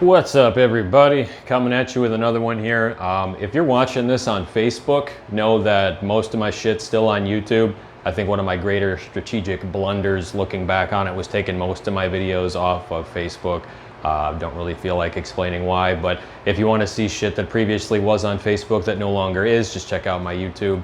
What's up, everybody? Coming at you with another one here. If you're watching this on Facebook, know that most of my shit's still on YouTube. I think one of my greater strategic blunders looking back on it was taking most of my videos off of Facebook. Don't really feel like explaining why, but if you want to see shit that previously was on Facebook that no longer is, just check out my YouTube.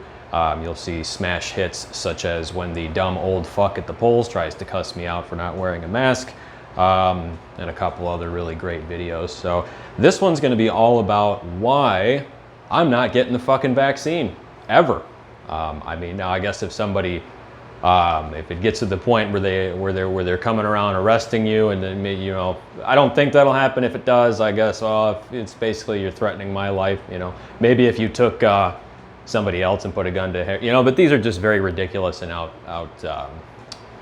You'll see smash hits such as when the dumb old fuck at the polls tries to cuss me out for not wearing a mask. And a couple other really great videos. So this one's going to be all about why I'm not getting the fucking vaccine ever. I mean, now I guess if somebody, if it gets to the point where they're coming around arresting you, and then I don't think that'll happen. If it does, I guess it's basically you're threatening my life. Maybe if you took somebody else and put a gun to head, but these are just very ridiculous and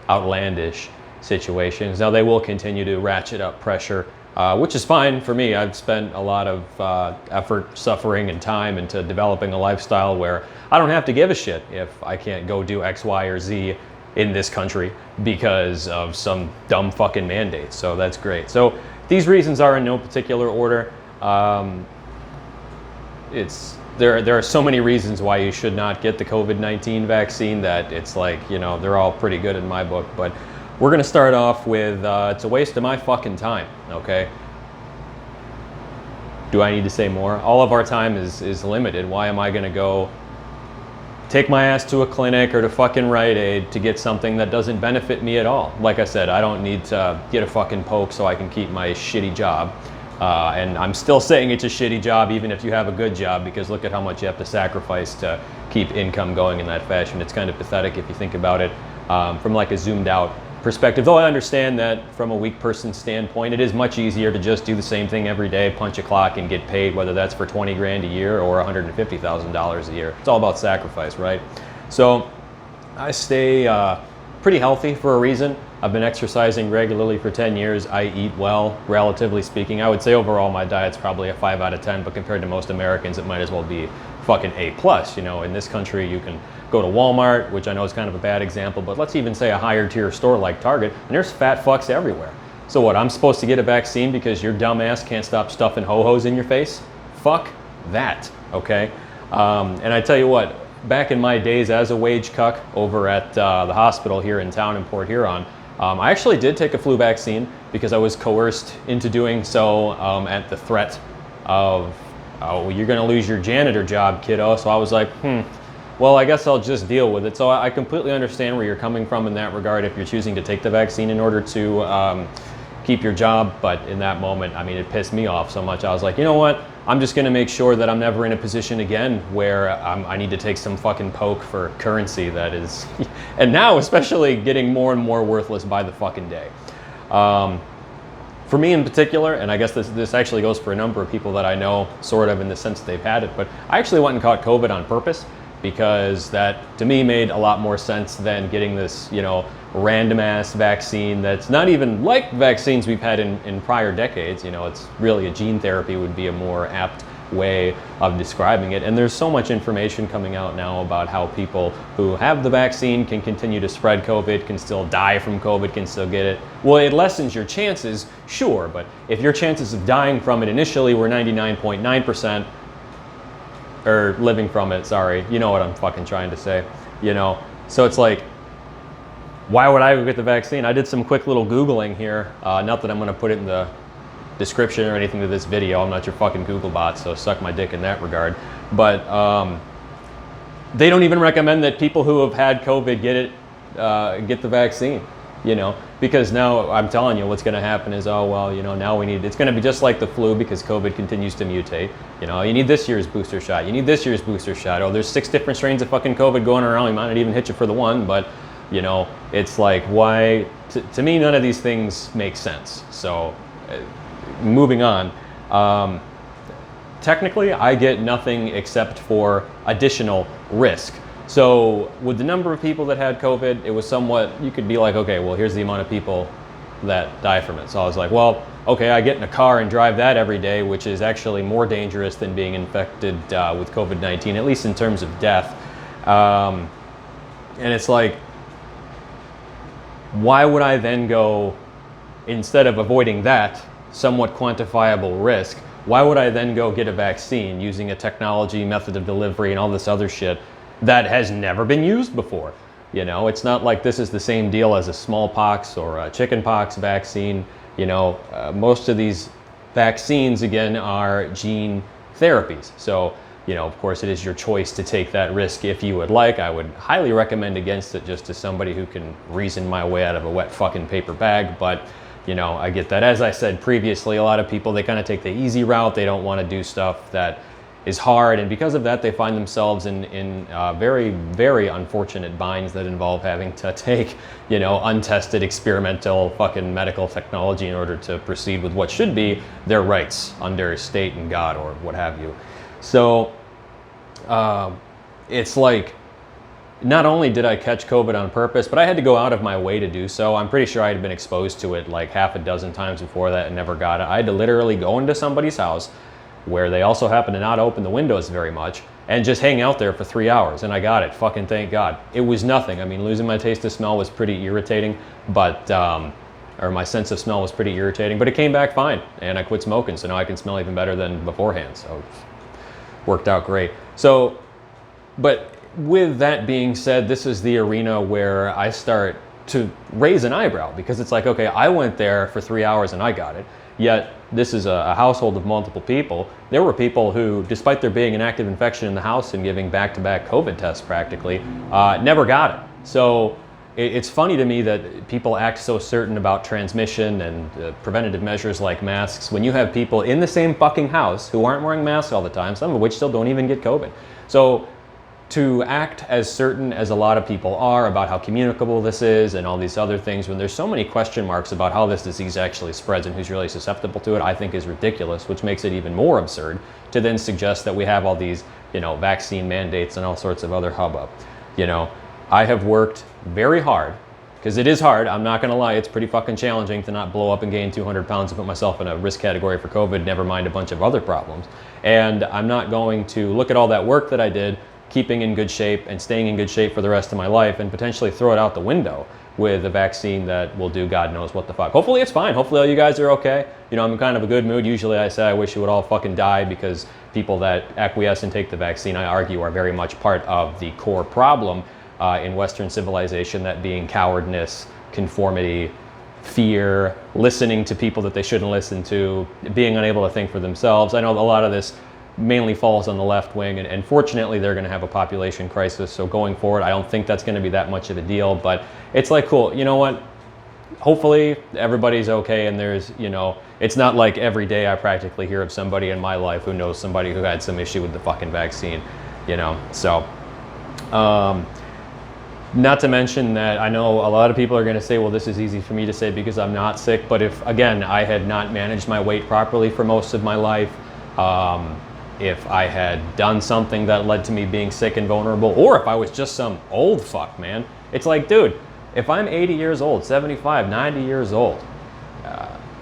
outlandish situations. Now they will continue to ratchet up pressure, which is fine for me. I've spent a lot of effort, suffering, and time into developing a lifestyle where I don't have to give a shit if I can't go do X, Y, or Z in this country because of some dumb fucking mandate. So that's great. So these reasons are in no particular order. There are so many reasons why you should not get the COVID-19 vaccine that it's like, they're all pretty good in my book. But we're going to start off with, it's a waste of my fucking time, okay? Do I need to say more? All of our time is limited. Why am I going to go take my ass to a clinic or to fucking Rite Aid to get something that doesn't benefit me at all? Like I said, I don't need to get a fucking poke so I can keep my shitty job. And I'm still saying it's a shitty job even if you have a good job, because look at how much you have to sacrifice to keep income going in that fashion. It's kind of pathetic if you think about it from like a zoomed out perspective. Though I understand that from a weak person's standpoint, it is much easier to just do the same thing every day, punch a clock, and get paid, whether that's for 20 grand a year or $150,000 a year. It's all about sacrifice, right? So I stay pretty healthy for a reason. I've been exercising regularly for 10 years. I eat well, relatively speaking. I would say overall my diet's probably a 5 out of 10, but compared to most Americans, it might as well be fucking A+. In this country, you can go to Walmart, which I know is kind of a bad example, but let's even say a higher tier store like Target, and there's fat fucks everywhere. So what, I'm supposed to get a vaccine because your dumb ass can't stop stuffing ho-hos in your face? Fuck that, okay? And I tell you what, back in my days as a wage cuck over at the hospital here in town in Port Huron, I actually did take a flu vaccine because I was coerced into doing so at the threat of, oh, you're gonna lose your janitor job, kiddo. So I was like, well, I guess I'll just deal with it. So I completely understand where you're coming from in that regard if you're choosing to take the vaccine in order to keep your job. But in that moment, I mean, it pissed me off so much. I was like, you know what? I'm just gonna make sure that I'm never in a position again where I need to take some fucking poke for currency that is, and now especially getting more and more worthless by the fucking day. For me in particular, and I guess this actually goes for a number of people that I know, sort of in the sense that they've had it, but I actually went and caught COVID on purpose, because that to me made a lot more sense than getting this, random ass vaccine that's not even like vaccines we've had in prior decades. It's really a gene therapy would be a more apt way of describing it. And there's so much information coming out now about how people who have the vaccine can continue to spread COVID, can still die from COVID, can still get it. Well, it lessens your chances, sure, but if your chances of dying from it initially were 99.9%, or living from it, sorry, you know what I'm fucking trying to say, So it's like, why would I go get the vaccine? I did some quick little Googling here. Not that I'm gonna put it in the description or anything to this video. I'm not your fucking Google bot, so suck my dick in that regard. But they don't even recommend that people who have had COVID get the vaccine, because now I'm telling you what's going to happen is, oh, well, now it's going to be just like the flu because COVID continues to mutate. You need this year's booster shot. You need this year's booster shot. Oh, there's 6 different strains of fucking COVID going around. You might not even hit you for the one, but, it's like, why? To me, none of these things make sense. So moving on. Technically, I get nothing except for additional risk. So with the number of people that had COVID, it was somewhat, you could be like, okay, well, here's the amount of people that die from it. So I was like, well, okay, I get in a car and drive that every day, which is actually more dangerous than being infected with COVID-19, at least in terms of death. And it's like, why would I then go, instead of avoiding that, somewhat quantifiable risk, why would I then go get a vaccine using a technology, method of delivery, and all this other shit that has never been used before? You know, it's not like this is the same deal as a smallpox or a chickenpox vaccine. You know, most of these vaccines, again, are gene therapies. So, you know, of course, it is your choice to take that risk if you would like. I would highly recommend against it just as somebody who can reason my way out of a wet fucking paper bag. But, you know, I get that. As I said previously, a lot of people, they kind of take the easy route. They don't want to do stuff that is hard. And because of that, they find themselves in very, very unfortunate binds that involve having to take, you know, untested experimental fucking medical technology in order to proceed with what should be their rights under state and God or what have you. So it's like, not only did I catch COVID on purpose, but I had to go out of my way to do so. I'm pretty sure I had been exposed to it like half a dozen times before that and never got it. I had to literally go into somebody's house where they also happen to not open the windows very much and just hang out there for 3 hours, and I got it. Fucking thank God. It was nothing. I mean, losing my taste of smell was pretty irritating, but or my sense of smell was pretty irritating, but it came back fine, and I quit smoking, so now I can smell even better than beforehand. So worked out great. So, but with that being said, this is the arena where I start to raise an eyebrow, because it's like, okay, I went there for 3 hours and I got it, yet this is a household of multiple people. There were people who, despite there being an active infection in the house and giving back-to-back COVID tests practically, never got it. So it's funny to me that people act so certain about transmission and preventative measures like masks when you have people in the same fucking house who aren't wearing masks all the time, some of which still don't even get COVID. So to act as certain as a lot of people are about how communicable this is and all these other things, when there's so many question marks about how this disease actually spreads and who's really susceptible to it, I think is ridiculous, which makes it even more absurd to then suggest that we have all these, you know, vaccine mandates and all sorts of other hubbub. You know, I have worked very hard, because it is hard, I'm not gonna lie, it's pretty fucking challenging to not blow up and gain 200 pounds and put myself in a risk category for COVID, never mind a bunch of other problems. And I'm not going to look at all that work that I did, keeping in good shape and staying in good shape for the rest of my life, and potentially throw it out the window with a vaccine that will do God knows what the fuck. Hopefully it's fine. Hopefully all you guys are okay. You know, I'm in kind of a good mood. Usually I say I wish you would all fucking die, because people that acquiesce and take the vaccine, I argue, are very much part of the core problem in Western civilization, that being cowardness, conformity, fear, listening to people that they shouldn't listen to, being unable to think for themselves. I know a lot of this mainly falls on the left wing, and fortunately they're going to have a population crisis, so going forward I don't think that's going to be that much of a deal. But it's like, cool, you know what, hopefully everybody's okay, and there's, you know, it's not like every day I practically hear of somebody in my life who knows somebody who had some issue with the fucking vaccine, you know. So not to mention that I know a lot of people are going to say, well, this is easy for me to say because I'm not sick, but if, again, I had not managed my weight properly for most of my life, if I had done something that led to me being sick and vulnerable, or if I was just some old fuck, man. It's like, dude, if I'm 80 years old, 75, 90 years old,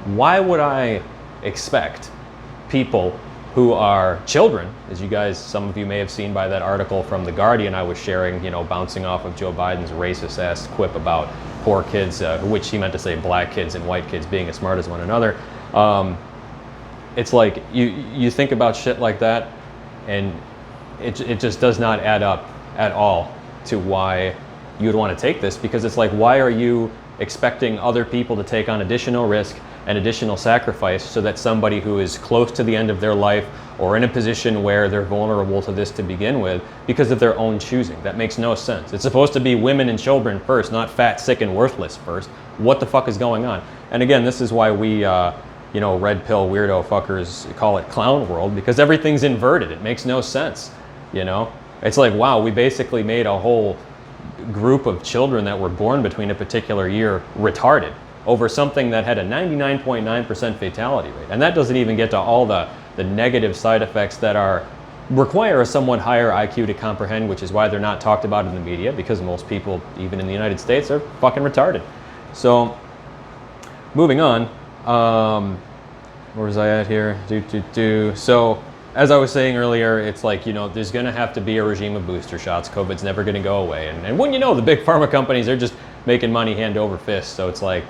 why would I expect people who are children, as you guys, some of you may have seen by that article from The Guardian I was sharing, you know, bouncing off of Joe Biden's racist ass quip about poor kids, which he meant to say black kids and white kids being as smart as one another. It's like, you think about shit like that, and it just does not add up at all to why you would want to take this, because it's like, why are you expecting other people to take on additional risk and additional sacrifice so that somebody who is close to the end of their life or in a position where they're vulnerable to this to begin with, because of their own choosing? That makes no sense. It's supposed to be women and children first, not fat, sick, and worthless first. What the fuck is going on? And again, this is why we you know, red pill weirdo fuckers call it clown world, because everything's inverted. It makes no sense, you know? It's like, wow, we basically made a whole group of children that were born between a particular year retarded over something that had a 99.9% fatality rate. And that doesn't even get to all the negative side effects that require a somewhat higher IQ to comprehend, which is why they're not talked about in the media, because most people, even in the United States, are fucking retarded. So, moving on. Where was I at here? So, as I was saying earlier, it's like, you know, there's going to have to be a regime of booster shots. COVID's never going to go away. And when you know, the big pharma companies are just making money hand over fist. So it's like,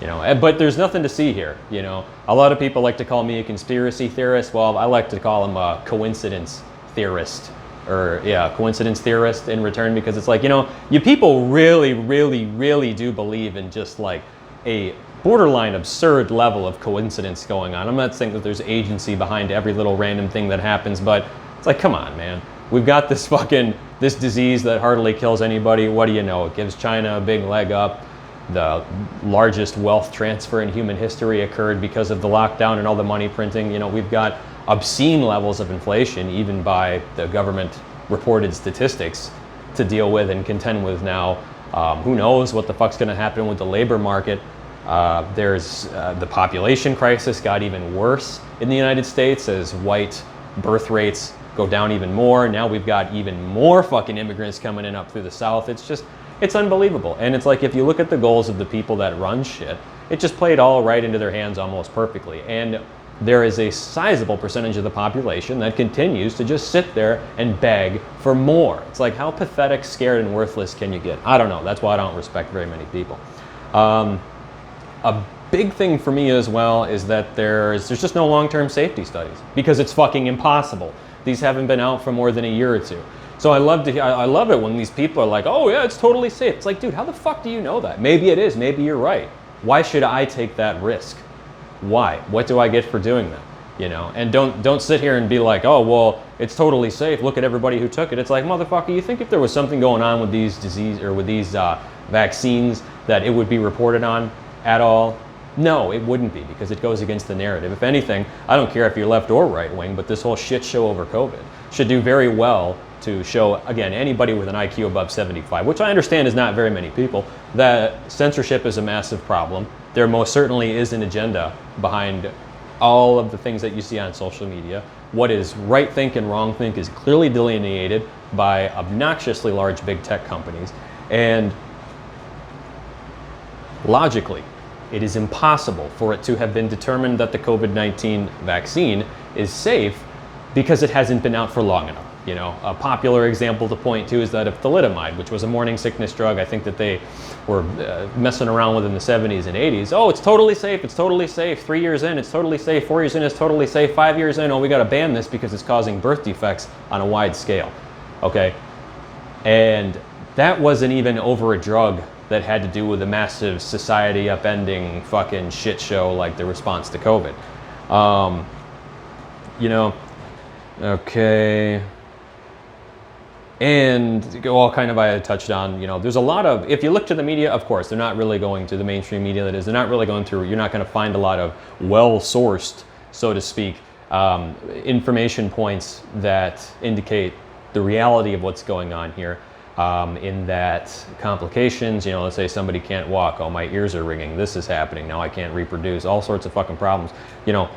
You know, but there's nothing to see here. You know, a lot of people like to call me a conspiracy theorist. Well, I like to call them a coincidence theorist, or yeah, coincidence theorist in return, because it's like, you know, you people really, really, really do believe in just like a borderline absurd level of coincidence going on. I'm not saying that there's agency behind every little random thing that happens, but it's like, come on, man. We've got this disease that hardly kills anybody. What do you know? It gives China a big leg up. The largest wealth transfer in human history occurred because of the lockdown and all the money printing. You know, we've got obscene levels of inflation, even by the government reported statistics, to deal with and contend with now. Who knows what the fuck's going to happen with the labor market? There's the population crisis got even worse in the United States as white birth rates go down even more. Now we've got even more fucking immigrants coming in up through the South. It's unbelievable. And it's like, if you look at the goals of the people that run shit, it just played all right into their hands almost perfectly. And there is a sizable percentage of the population that continues to just sit there and beg for more. It's like, how pathetic, scared, and worthless can you get? I don't know. That's why I don't respect very many people. A big thing for me as well is that there's just no long-term safety studies, because it's fucking impossible. These haven't been out for more than a year or two. So I love it when these people are like, oh yeah, it's totally safe. It's like, dude, how the fuck do you know that? Maybe it is, maybe you're right. Why should I take that risk? Why? What do I get for doing that? You know, and don't sit here and be like, oh, well, it's totally safe. Look at everybody who took it. It's like, motherfucker, you think if there was something going on with these vaccines that it would be reported on at all? No, it wouldn't be, because it goes against the narrative. If anything, I don't care if you're left or right wing, but this whole shit show over COVID should do very well to show, again, anybody with an IQ above 75, which I understand is not very many people, that censorship is a massive problem. There most certainly is an agenda behind all of the things that you see on social media. What is right think and wrong think is clearly delineated by obnoxiously large big tech companies. And logically, it is impossible for it to have been determined that the COVID-19 vaccine is safe because it hasn't been out for long enough. You know, a popular example to point to is that of thalidomide, which was a morning sickness drug. I think that they were messing around with in the 70s and 80s. Oh, it's totally safe. It's totally safe. 3 years in, it's totally safe. 4 years in, it's totally safe. 5 years in, oh, we got to ban this because it's causing birth defects on a wide scale. Okay, and that wasn't even over a drug that had to do with a massive society upending fucking shit show like the response to COVID. You know, okay. And all kind of, I touched on, you know, there's a lot of, if you look to the media, of course, they're not really going to the mainstream media, that is, they're not really going through, you're not going to find a lot of well-sourced, so to speak, information points that indicate the reality of what's going on here. In that complications, you know, let's say somebody can't walk, oh, my ears are ringing, this is happening, now I can't reproduce, all sorts of fucking problems. You know,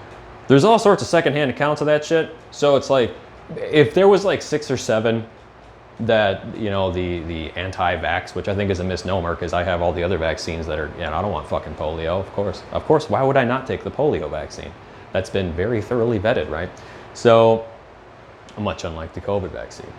there's all sorts of secondhand accounts of that shit. So it's like, if there was like 6 or 7 that, you know, the anti-vax, which I think is a misnomer, because I have all the other vaccines that are, you know, I don't want fucking polio, of course, why would I not take the polio vaccine? That's been very thoroughly vetted, right? So, much unlike the COVID vaccine.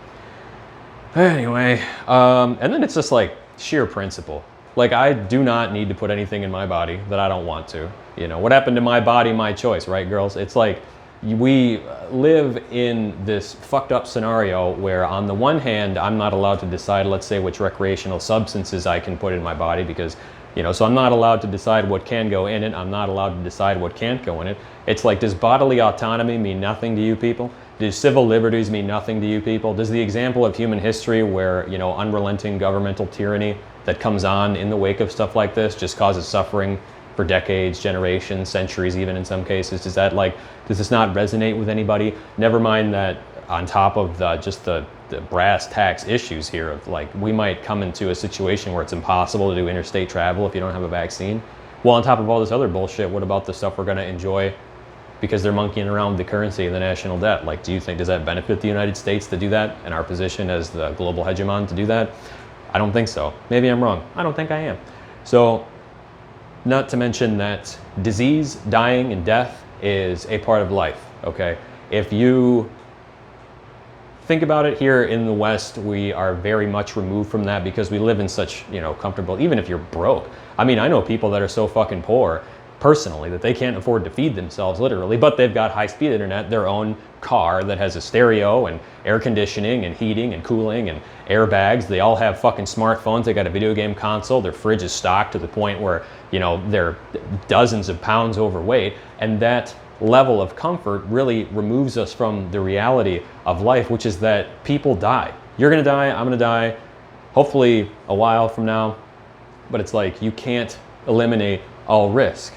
Anyway, and then it's just like sheer principle. Like, I do not need to put anything in my body that I don't want to. You know, what happened to my body, my choice, right, girls? It's like, we live in this fucked up scenario where, on the one hand, I'm not allowed to decide, let's say, which recreational substances I can put in my body, because, you know, so I'm not allowed to decide what can go in it. I'm not allowed to decide what can't go in it. It's like, does bodily autonomy mean nothing to you people? Does civil liberties mean nothing to you people? Does the example of human history where, you know, unrelenting governmental tyranny that comes on in the wake of stuff like this just causes suffering for decades, generations, centuries, even in some cases, does this not resonate with anybody? Never mind that on top of just the brass tacks issues here of, like, we might come into a situation where it's impossible to do interstate travel if you don't have a vaccine. Well, on top of all this other bullshit, what about the stuff we're going to enjoy because they're monkeying around with the currency and the national debt? Like, do you think, does that benefit the United States to do that, and our position as the global hegemon to do that? I don't think so. Maybe I'm wrong. I don't think I am. So, not to mention that disease, dying, and death is a part of life, okay? If you think about it, here in the West, we are very much removed from that because we live in such, comfortable, even if you're broke. I mean, I know people that are so fucking poor personally that they can't afford to feed themselves literally, but they've got high-speed internet, their own car that has a stereo and air conditioning and heating and cooling and airbags. They all have fucking smartphones. They got a video game console. Their fridge is stocked to the point where, they're dozens of pounds overweight. And that level of comfort really removes us from the reality of life, which is that people die. You're gonna die, I'm gonna die, hopefully a while from now, but it's like you can't eliminate all risk.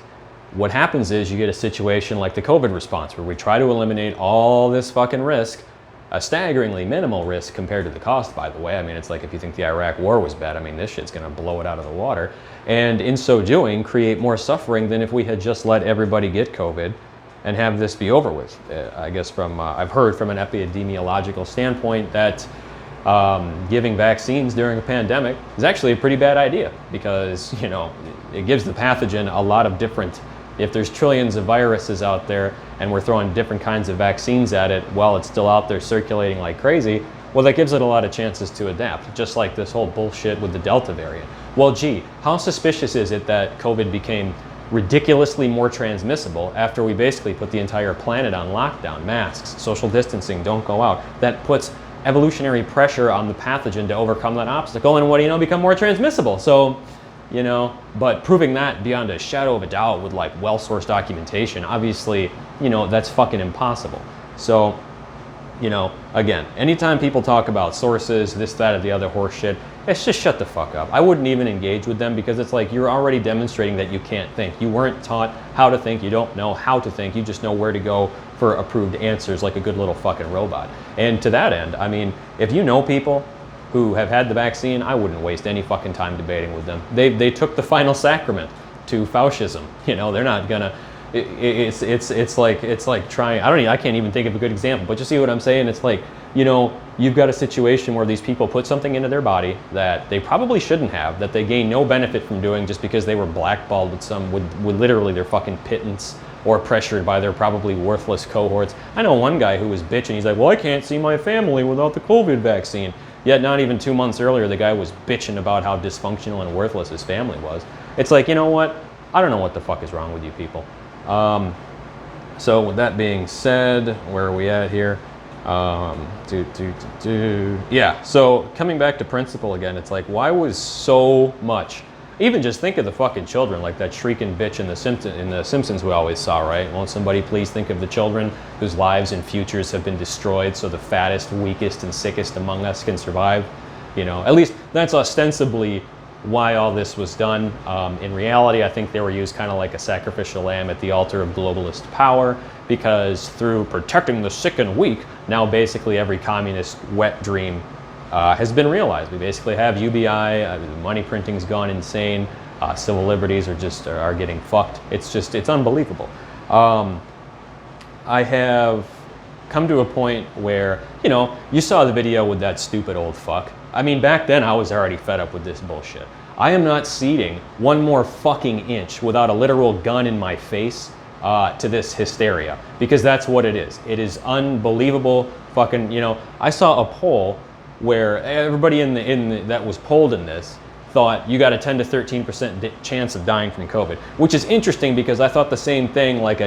What happens is you get a situation like the COVID response where we try to eliminate all this fucking risk, a staggeringly minimal risk compared to the cost, by the way. I mean, it's like if you think the Iraq war was bad, I mean, this shit's gonna blow it out of the water. And in so doing, create more suffering than if we had just let everybody get COVID and have this be over with. I guess I've heard from an epidemiological standpoint that giving vaccines during a pandemic is actually a pretty bad idea because, it gives the pathogen a lot of different, if there's trillions of viruses out there and we're throwing different kinds of vaccines at it while it's still out there circulating like crazy, well, that gives it a lot of chances to adapt, just like this whole bullshit with the Delta variant. Well, gee, how suspicious is it that COVID became ridiculously more transmissible after we basically put the entire planet on lockdown, masks, social distancing, don't go out? That puts evolutionary pressure on the pathogen to overcome that obstacle, and what do you know, become more transmissible. So, but proving that beyond a shadow of a doubt with like well-sourced documentation, obviously, that's fucking impossible. So, again, anytime people talk about sources, this, that, or the other horse shit, it's just shut the fuck up. I wouldn't even engage with them because it's like you're already demonstrating that you can't think. You weren't taught how to think. You don't know how to think. You just know where to go for approved answers like a good little fucking robot. And to that end, I mean, if you know people who have had the vaccine, I wouldn't waste any fucking time debating with them. They took the final sacrament to Faucism. They're not gonna. It's like trying. I can't even think of a good example. But you see what I'm saying? It's like, you've got a situation where these people put something into their body that they probably shouldn't have, that they gain no benefit from doing just because they were blackballed with literally their fucking pittance or pressured by their probably worthless cohorts. I know one guy who was bitching. He's like, well, I can't see my family without the COVID vaccine. Yet not even 2 months earlier, the guy was bitching about how dysfunctional and worthless his family was. It's like, you know what? I don't know what the fuck is wrong with you people. So with that being said, where are we at here? Yeah, so coming back to principle again, it's like, why was so much, even just think of the fucking children, like that shrieking bitch in the Simpsons we always saw, right? Won't somebody please think of the children whose lives and futures have been destroyed so the fattest, weakest, and sickest among us can survive? At least that's ostensibly why all this was done. In reality, I think they were used kind of like a sacrificial lamb at the altar of globalist power, because through protecting the sick and weak, now basically every communist wet dream has been realized. We basically have UBI, money printing's gone insane, civil liberties are getting fucked. It's unbelievable. I have come to a point where, you saw the video with that stupid old fuck. I mean, back then I was already fed up with this bullshit. I am not ceding one more fucking inch without a literal gun in my face to this hysteria, because that's what it is. It is unbelievable fucking, I saw a poll where everybody that was polled in this thought you got a 10 to 13% chance of dying from COVID, which is interesting because I thought the same thing like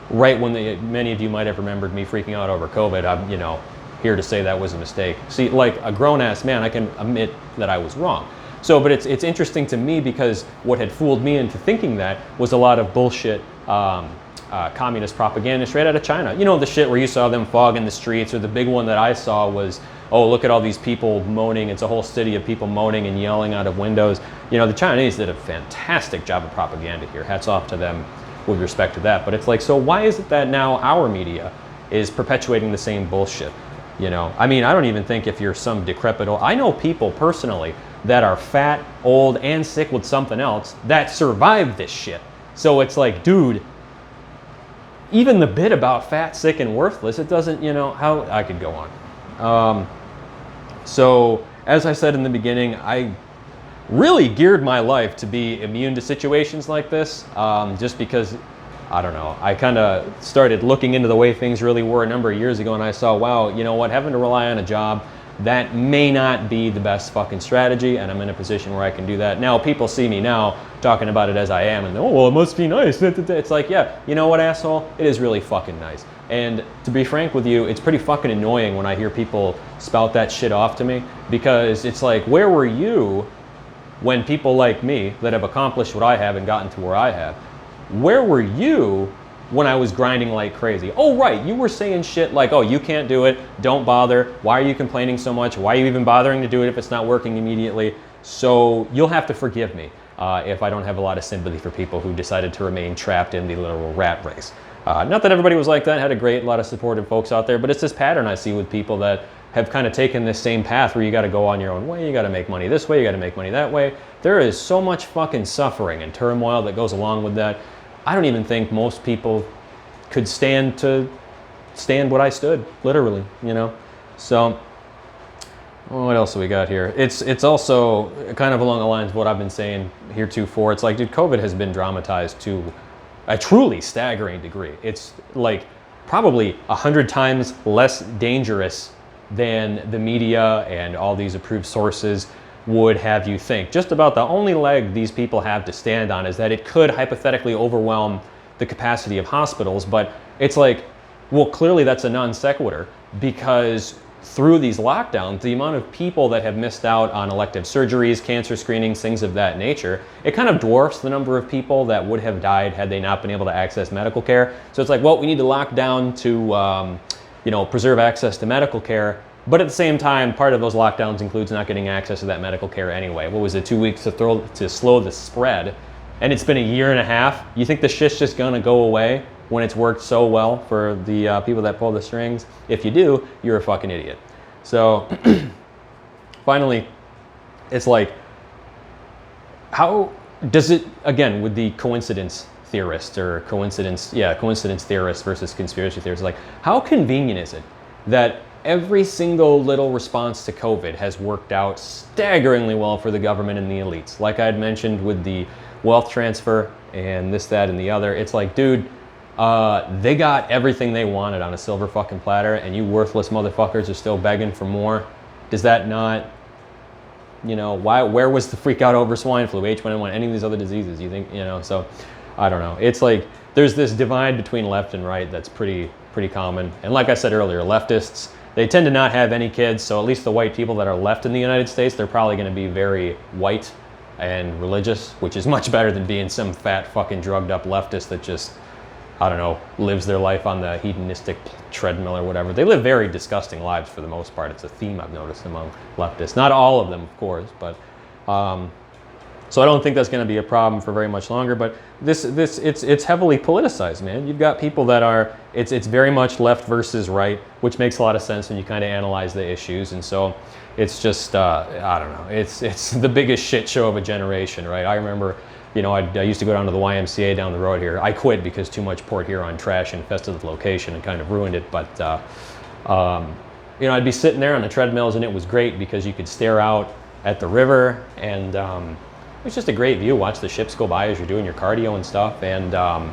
right when many of you might have remembered me freaking out over COVID. I'm, here to say that was a mistake. See, like a grown-ass man, I can admit that I was wrong. So, but it's interesting to me because what had fooled me into thinking that was a lot of bullshit communist propaganda straight out of China. The shit where you saw them fogging the streets, or the big one that I saw was, oh, look at all these people moaning. It's a whole city of people moaning and yelling out of windows. The Chinese did a fantastic job of propaganda here. Hats off to them with respect to that. But it's like, so why is it that now our media is perpetuating the same bullshit? I mean, I don't even think if you're some decrepit old, I know people personally that are fat, old, and sick with something else that survived this shit. So it's like, dude, even the bit about fat, sick, and worthless, it doesn't, how I could go on. So as I said in the beginning, I really geared my life to be immune to situations like this, just because I don't know. I kind of started looking into the way things really were a number of years ago, and I saw, wow, you know what, having to rely on a job, that may not be the best fucking strategy, and I'm in a position where I can do that. Now, people see me now talking about it as I am, and oh, well, it must be nice. It's like, yeah, you know what, asshole? It is really fucking nice. And to be frank with you, it's pretty fucking annoying when I hear people spout that shit off to me, because it's like, where were you when people like me that have accomplished what I have and gotten to where I have, where were you when I was grinding like crazy? Oh, right, you were saying shit like, oh, you can't do it, don't bother, why are you complaining so much, why are you even bothering to do it if it's not working immediately? So you'll have to forgive me if I don't have a lot of sympathy for people who decided to remain trapped in the literal rat race. Not that everybody was like that, had a lot of supportive folks out there, but it's this pattern I see with people that have kind of taken this same path where you got to go on your own way, you got to make money this way, you got to make money that way. There is so much fucking suffering and turmoil that goes along with that. I don't even think most people could stand what I stood, literally, you know? So, what else do we got here? It's also kind of along the lines of what I've been saying heretofore. It's like, dude, COVID has been dramatized to a truly staggering degree. It's like probably 100 times less dangerous than the media and all these approved sources would have you think. Just about the only leg these people have to stand on is that it could hypothetically overwhelm the capacity of hospitals, but it's like, well, clearly that's a non sequitur, because through these lockdowns, the amount of people that have missed out on elective surgeries, cancer screenings, things of that nature, it kind of dwarfs the number of people that would have died had they not been able to access medical care. So it's like, well, we need to lock down to preserve access to medical care. But at the same time, part of those lockdowns includes not getting access to that medical care anyway. What was it, 2 weeks to slow the spread? And it's been a year and a half. You think the shit's just gonna go away when it's worked so well for the people that pull the strings? If you do, you're a fucking idiot. So finally, it's like, how does it, again, with the coincidence theorist or coincidence theorists versus conspiracy theorists, like, how convenient is it that every single little response to COVID has worked out staggeringly well for the government and the elites? Like I had mentioned with the wealth transfer and this, that, and the other, it's like, dude, they got everything they wanted on a silver fucking platter, and you worthless motherfuckers are still begging for more. Does that not, where was the freak out over swine flu, H1N1, any of these other diseases? You think, so I don't know. It's like, there's this divide between left and right that's pretty common. And like I said earlier, leftists, they tend to not have any kids, so at least the white people that are left in the United States, they're probably going to be very white and religious, which is much better than being some fat fucking drugged up leftist that just, I don't know, lives their life on the hedonistic treadmill or whatever. They live very disgusting lives for the most part. It's a theme I've noticed among leftists. Not all of them, of course, but so I don't think that's going to be a problem for very much longer. But it's heavily politicized, man. You've got people that are, it's very much left versus right, which makes a lot of sense when you kind of analyze the issues. And so it's just, I don't know, it's the biggest shit show of a generation, right? I remember, I used to go down to the YMCA down the road here. I quit because too much Port Huron trash infested the location and kind of ruined it. But, I'd be sitting there on the treadmills, and it was great because you could stare out at the river, and it was just a great view. Watch the ships go by as you're doing your cardio and stuff. And I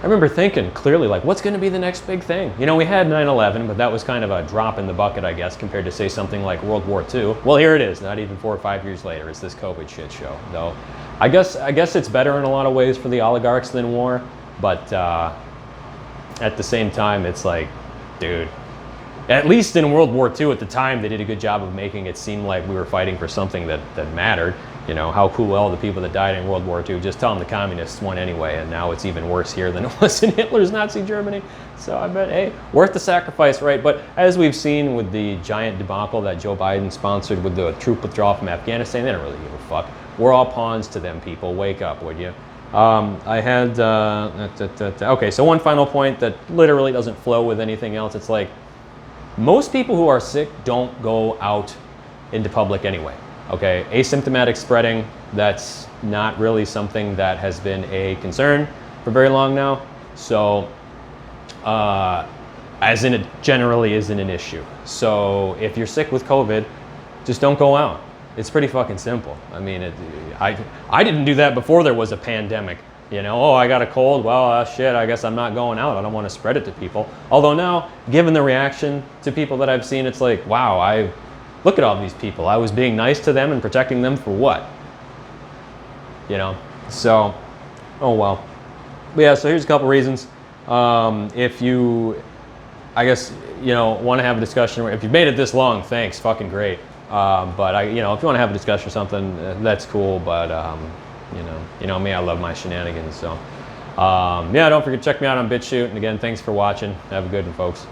remember thinking clearly, like, what's going to be the next big thing? We had 9/11, but that was kind of a drop in the bucket, I guess, compared to, say, something like World War II. Well, here it is, not even 4 or 5 years later. It's this COVID shit show, though. I guess it's better in a lot of ways for the oligarchs than war, but at the same time, it's like, dude, at least in World War II at the time, they did a good job of making it seem like we were fighting for something that mattered. How cool all the people that died in World War II, just tell them the communists won anyway, and now it's even worse here than it was in Hitler's Nazi Germany. So I bet, hey, worth the sacrifice, right? But as we've seen with the giant debacle that Joe Biden sponsored with the troop withdrawal from Afghanistan, they don't really give a fuck. We're all pawns to them, people. Wake up, would you? I had, okay, so one final point that literally doesn't flow with anything else. It's like, most people who are sick don't go out into public anyway. Okay, asymptomatic spreading, that's not really something that has been a concern for very long now. So, as in it generally isn't an issue. So if you're sick with COVID, just don't go out. It's pretty fucking simple. I mean, I didn't do that before there was a pandemic. You know, oh, I got a cold. Well, shit, I guess I'm not going out. I don't want to spread it to people. Although now, given the reaction to people that I've seen, it's like, wow, look at all these people. I was being nice to them and protecting them for what? You know, so, oh well. But yeah, so here's a couple reasons. If you, I guess, you know, want to have a discussion, if you've made it this long, thanks, fucking great. But you know, if you want to have a discussion or something, that's cool. But you know me, I love my shenanigans. So yeah, don't forget to check me out on BitChute. And again, thanks for watching. Have a good one, folks.